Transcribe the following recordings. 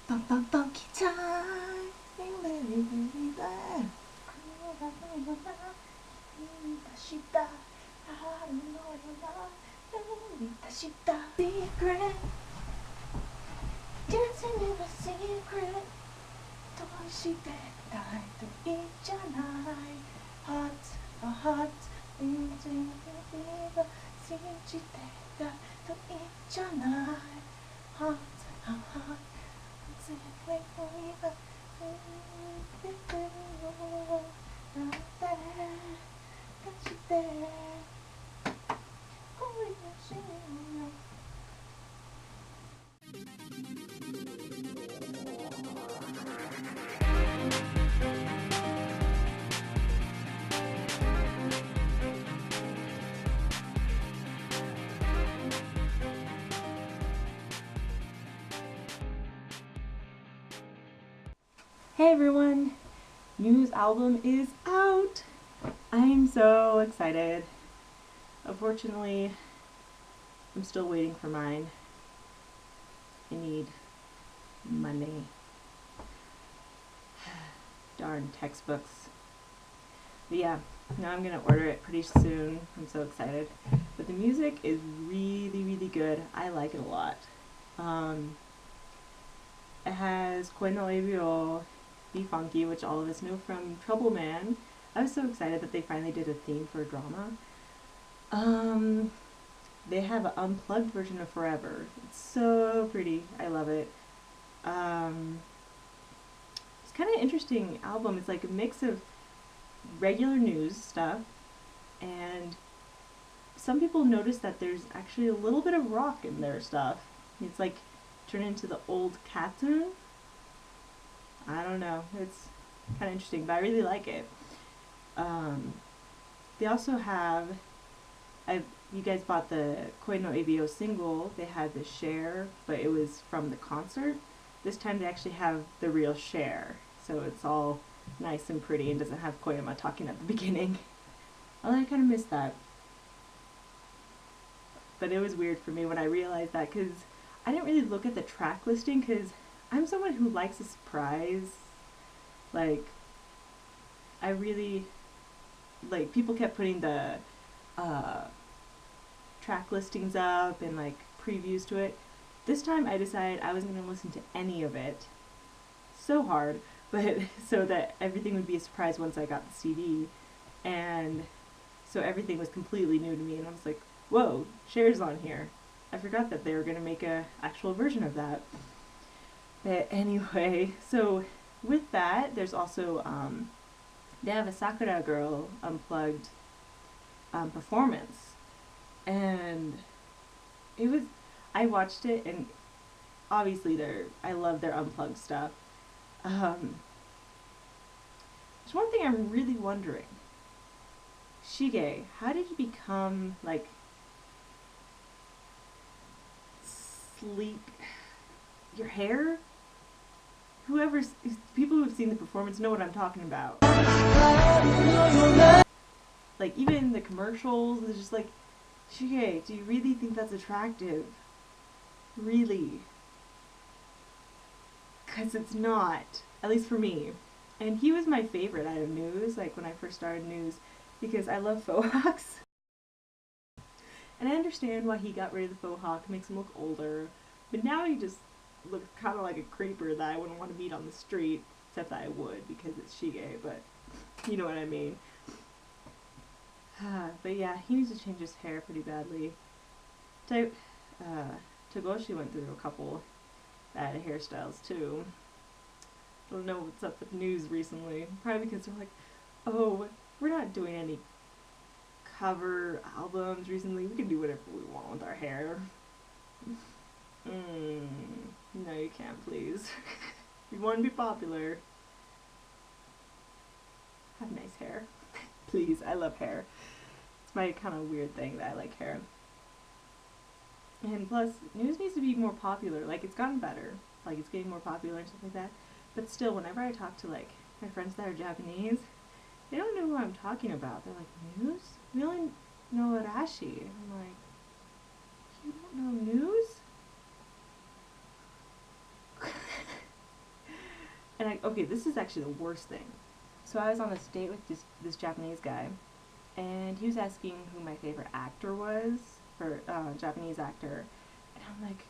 funky time. Secret, dancing in the secret. どうしてたいと言っちゃない Hot, a hot, 信じてたと言っちゃない Hot, a hot, 全部今出てるよなんて感じて恋をしよう Hey everyone! News album is out! I'm so excited. Unfortunately, I'm still waiting for mine. I need money. Darn textbooks. But yeah, now I'm gonna order it pretty soon. I'm so excited. But the music is really, really good. I like it a lot. It has Koyama Be Funky, which all of us know from Trouble Man. I was so excited that they finally did a theme for a drama. They have an unplugged version of Forever. It's so pretty. I love it. It's kind of an interesting album. It's like a mix of regular news stuff, and some people notice that there's actually a little bit of rock in their stuff. It's like turned into the old cartoon. I don't know. It's kind of interesting, but I really like it. They also have, you guys bought the Koi no Ebio single. They had the Cher, but it was from the concert. This time they actually have the real Cher, so it's all nice and pretty and doesn't have Koyama talking at the beginning. Although I kind of missed that. But it was weird for me when I realized that, because I didn't really look at the track listing, because I'm someone who likes a surprise. Like, I really, like, people kept putting the track listings up and like previews to it. This time I decided I wasn't going to listen to any of it. So hard, but so that everything would be a surprise once I got the CD. And so everything was completely new to me, and I was like, whoa, Cher's on here. I forgot that they were going to make a actual version of that. But anyway, so with that, there's also, they have a Sakura Girl unplugged performance. And it was, I watched it, and obviously I love their unplugged stuff. There's one thing I'm really wondering. Shige, how did you become, like, sleek? Your hair? People who've seen the performance know what I'm talking about. Like, even the commercials, it's just like, Shige, do you really think that's attractive? Really? Because it's not. At least for me. And he was my favorite out of news, like when I first started news, because I love faux hawks. And I understand why he got rid of the faux hawk, makes him look older. But now he just looks kind of like a creeper that I wouldn't want to meet on the street. Except that I would, because it's Shige, but you know what I mean. But yeah, he needs to change his hair pretty badly. Togoshi went through a couple bad hairstyles too. I don't know what's up with news recently. Probably because they're like, oh, we're not doing any cover albums recently. We can do whatever we want with our hair. No, you can't, please. You want to be popular. Have nice hair. Please, I love hair. It's my kind of weird thing that I like hair. And plus, news needs to be more popular. Like, it's gotten better. Like, it's getting more popular and stuff like that. But still, whenever I talk to, like, my friends that are Japanese, they don't know who I'm talking about. They're like, news? We only know Arashi. I'm like, you don't know news? okay, this is actually the worst thing. So I was on this date with this Japanese guy, and he was asking who my favorite actor was for Japanese actor, and I'm like,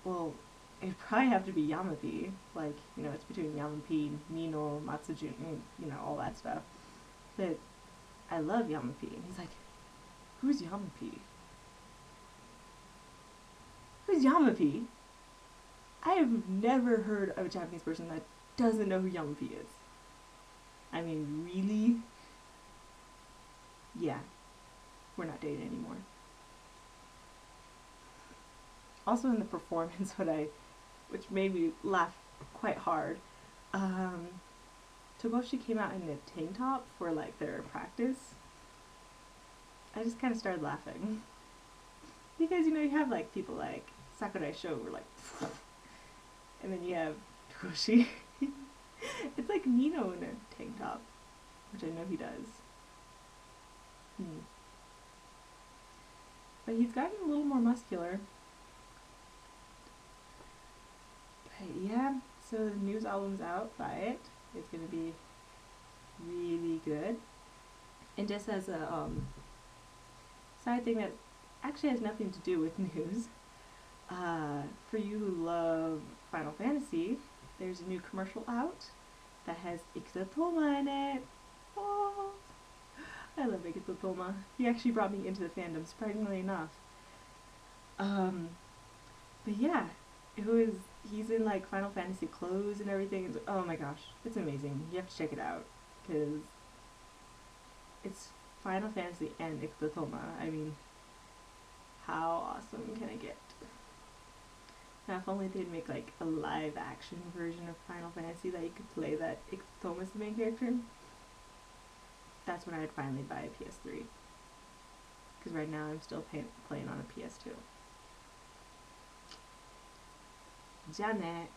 well, it'd probably have to be Yamapi. Like, you know, it's between Yamapi, Nino, Matsujin, you know, all that stuff. But I love Yamapi, and he's like, who's Yamapi? Who's Yamapi? I have never heard of a Japanese person that doesn't know who Yamapi is. I mean, really? Yeah, we're not dating anymore. Also in the performance, which made me laugh quite hard, Togoshi came out in a tank top for like their practice. I just kind of started laughing. Because, you know, you have like people like Sakura Girl who are like, and then you have Togoshi. It's like Nino in a tank top, which I know he does. But he's gotten a little more muscular. But yeah, so the news album's out, buy it. It's gonna be really good. And just as a side thing that actually has nothing to do with news, for you who love Final Fantasy, there's a new commercial out that has Ikutoma in it. Oh, I love Ikutoma. He actually brought me into the fandom, surprisingly enough. But yeah, he's in like Final Fantasy clothes and everything. It's, oh my gosh, it's amazing. You have to check it out because it's Final Fantasy and Ikutoma. I mean, how awesome can it get? Now, if only they'd make like a live action version of Final Fantasy that you could play that Ikutoma's the main character. That's when I'd finally buy a PS3. Because right now I'm still playing on a PS2. じゃあね。